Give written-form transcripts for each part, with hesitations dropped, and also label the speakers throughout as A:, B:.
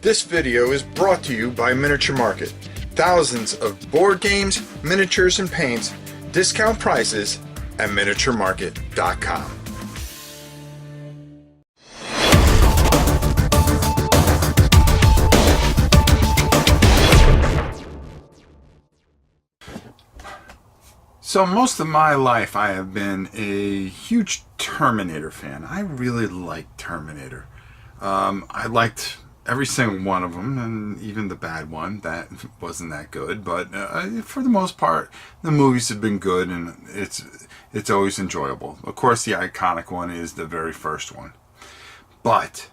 A: This video is brought to you by Miniature Market. Thousands of board games, miniatures, and paints, discount prices at miniaturemarket.com. So most of my life I have been a huge Terminator fan. I really liked Terminator. I liked every single one of them, and even the bad one that wasn't that good, but for the most part the movies have been good, and it's always enjoyable. Of course, the iconic one is the very first one. But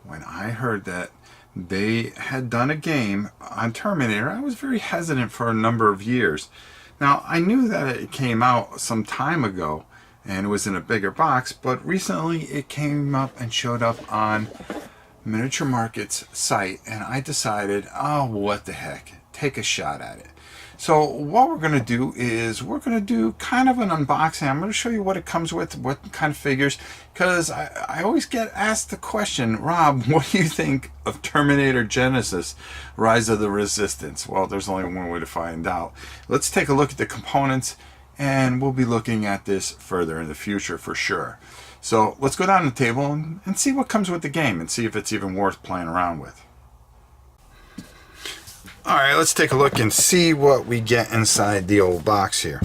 A: when I heard that they had done a game on Terminator, I was very hesitant for a number of years. Now, I knew that it came out some time ago and it was in a bigger box, but recently it came up and showed up on Miniature Market's site, and I decided, oh, what the heck, take a shot at it. So what we're going to do is we're going to do kind of an unboxing. I'm going to show you what it comes with, what kind of figures, because I always get asked the question, Rob, what do you think of Terminator Genisys, Rise of the Resistance? Well, there's only one way to find out. Let's take a look at the components, and we'll be looking at this further in the future for sure. So let's go down the table and see what comes with the game and see if it's even worth playing around with. Alright, let's take a look and see what we get inside the old box here.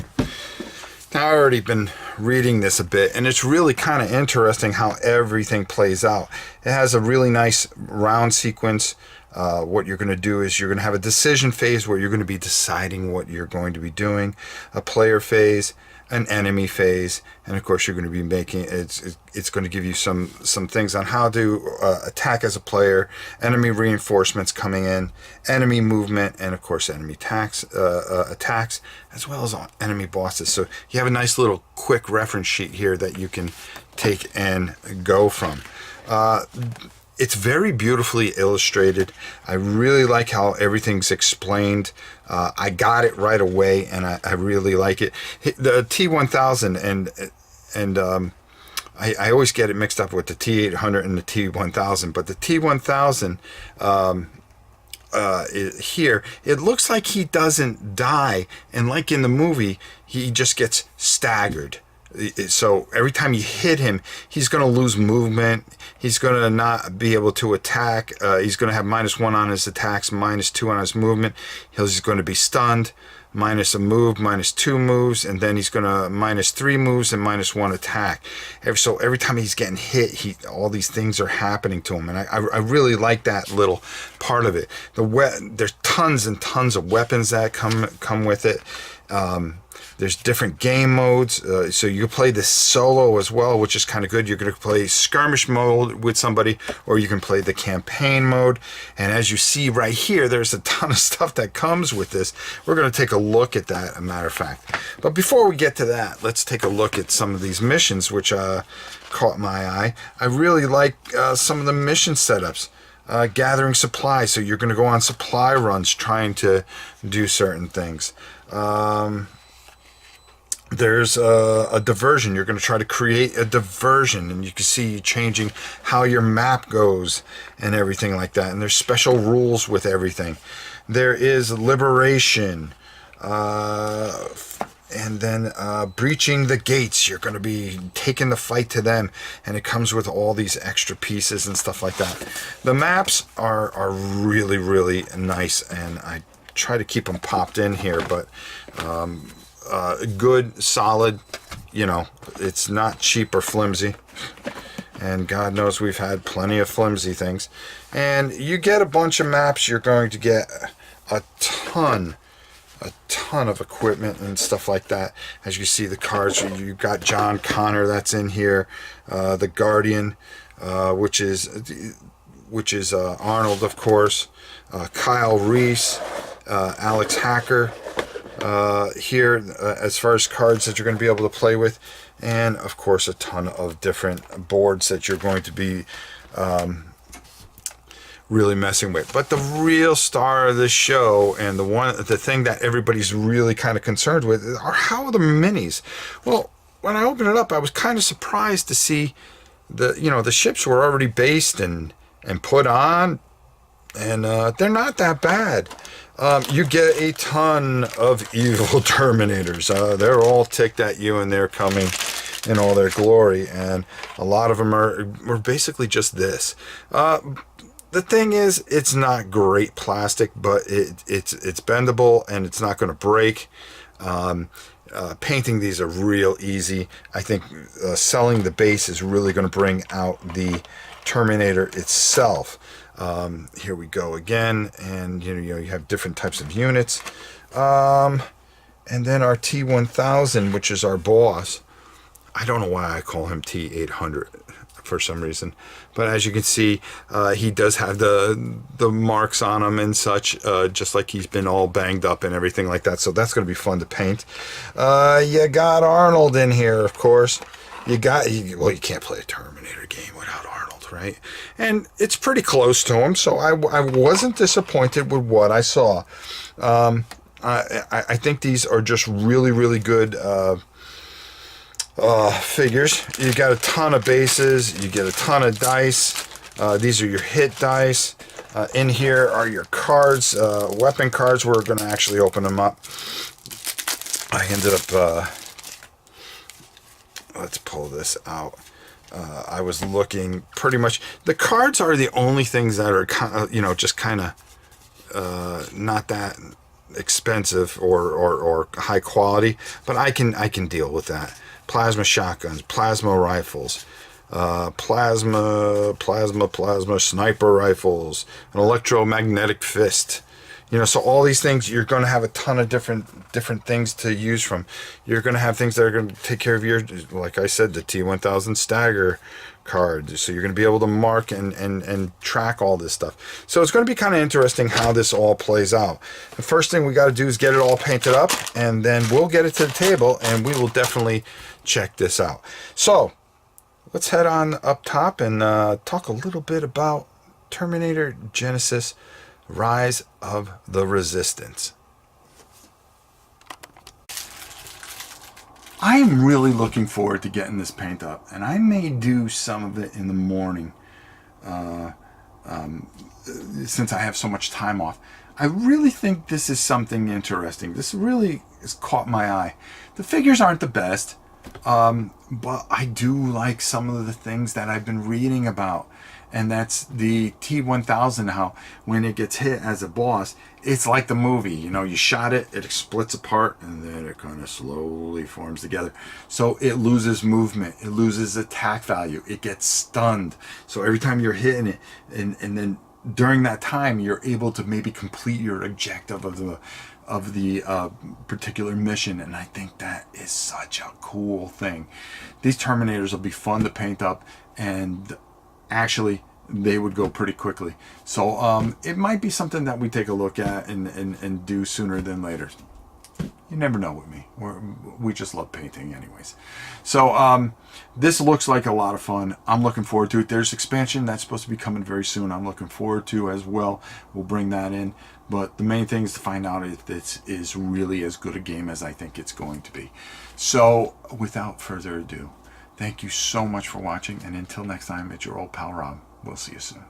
A: Now, I've already been reading this a bit, and it's really kind of interesting how everything plays out. It has a really nice round sequence. What you're going to do is you're going to have a decision phase where you're going to be deciding what you're going to be doing, a player phase, an enemy phase, and of course you're going to be making it's going to give you some things on how to attack as a player, enemy reinforcements coming in, enemy movement, and of course enemy attacks as well as enemy bosses. So you have a nice little quick reference sheet here that you can take and go from. It's very beautifully illustrated. I really like how everything's explained. I got it right away, and I really like it. The T1000 and I always get it mixed up with the T800 and the T1000, but the T1000 here, it looks like he doesn't die, and like in the movie, he just gets staggered. So every time you hit him, he's going to lose movement. He's going to not be able to attack. He's going to have -1 on his attacks, -2 on his movement. He's going to be stunned, minus a move, -2 moves, and then he's going to -3 moves and -1 attack. So every time he's getting hit, all these things are happening to him, and I really like that little part of it. There's tons and tons of weapons that come with it. There's different game modes, so you can play this solo as well, which is kind of good. You're going to play skirmish mode with somebody, or you can play the campaign mode. And as you see right here, there's a ton of stuff that comes with this. We're going to take a look at that, as a matter of fact. But before we get to that, let's take a look at some of these missions, which caught my eye. I really like some of the mission setups. Gathering supplies, so you're going to go on supply runs trying to do certain things. There's a diversion. You're going to try to create a diversion, and you can see changing how your map goes and everything like that. And there's special rules with everything. There is liberation, and then breaching the gates. You're going to be taking the fight to them, and it comes with all these extra pieces and stuff like that. The maps are really, really nice, and I try to keep them popped in here, but good, solid, you know, it's not cheap or flimsy, and God knows we've had plenty of flimsy things. And you get a bunch of maps. You're going to get a ton of equipment and stuff like that. As you see, the cards, you got John Connor that's in here, the Guardian, which is Arnold, of course, Kyle Reese, Alex Hacker, here as far as cards that you're going to be able to play with, and of course a ton of different boards that you're going to be really messing with. But the real star of the show, and the thing that everybody's really kind of concerned with, are how are the minis. Well, when I opened it up, I was kind of surprised to see the ships were already based and put on. and they're not that bad. You get a ton of evil Terminators. They're all ticked at you, and they're coming in all their glory, and a lot of them are basically just this. The thing is, it's not great plastic, but it's bendable, and it's not going to break. Painting these are real easy. I think selling the base is really going to bring out the Terminator itself. Here we go again, and you have different types of units, and then our T1000, which is our boss. I don't know why I call him T800 for some reason, but as you can see, he does have the marks on him and such, just like he's been all banged up and everything like that. So that's going to be fun to paint. You got Arnold in here, of course. You can't play a Terminator game without Arnold, right? And it's pretty close to him, so I wasn't disappointed with what I saw. I think these are just really, really good figures. You got a ton of bases, you get a ton of dice. These are your hit dice. In here are your cards, weapon cards. We're going to actually open them up. I ended up, let's pull this out. I was looking pretty much, the cards are the only things that are kind of, just kind of not that expensive or high quality, but I can deal with that. Plasma shotguns, plasma rifles, plasma sniper rifles, an electromagnetic fist. So all these things, you're going to have a ton of different things to use from. You're going to have things that are going to take care of your, like I said, the T1000 stagger card. So you're going to be able to mark and track all this stuff. So it's going to be kind of interesting how this all plays out. The first thing we got to do is get it all painted up, and then we'll get it to the table, and we will definitely check this out. So let's head on up top and talk a little bit about Terminator Genisys Rise of the Resistance. I'm really looking forward to getting this paint up, and I may do some of it in the morning since I have so much time off. I really think this is something interesting. This really has caught my eye. The figures aren't the best, but I do like some of the things that I've been reading about. And that's the T1000, how when it gets hit as a boss, it's like the movie. You shot it, it splits apart, and then it kind of slowly forms together. So it loses movement, it loses attack value, it gets stunned. So every time you're hitting it, and then during that time, you're able to maybe complete your objective of the particular mission, and I think that is such a cool thing. These Terminators will be fun to paint up, and actually they would go pretty quickly. So it might be something that we take a look at and do sooner than later. You never know with me. We just love painting anyways. So this looks like a lot of fun. I'm looking forward to it. There's expansion that's supposed to be coming very soon. I'm looking forward to as well. We'll bring that in. But the main thing is to find out if this is really as good a game as I think it's going to be. So without further ado, thank you so much for watching, and until next time, it's your old pal Rob. We'll see you soon.